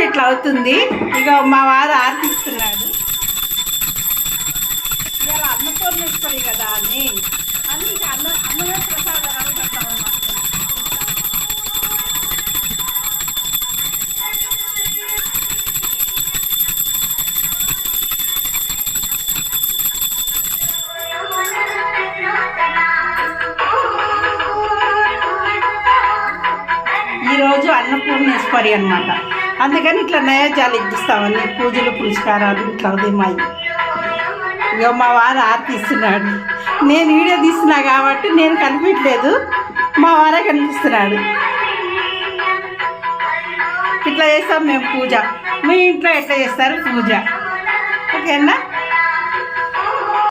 ఇట్లా అవుతుంది. ఇక మా వారు ఆర్పిస్తున్నాడు. ఇవాళ అన్నపూర్ణేశ్వరి కదా అని ఇక అన్నమే ప్రసాదాలు పెడతామన్నమాట. ఈరోజు అన్నపూర్ణేశ్వరి అనమాట. అందుకని ఇట్లా నైవేద్యాలు ఇప్పిస్తామని పూజలు పురస్కారాలు ఇట్లా ఉదయమాయి. ఇక మా వారు ఆర్తిస్తున్నాడు. నేను వీడియో తీస్తున్నా కాబట్టి నేను కనిపించలేదు, మా వారే కనిపిస్తున్నాడు. ఇట్లా చేస్తాం మేము పూజ. మీ ఇంట్లో ఎట్లా చేస్తారు పూజ? ఓకేనా?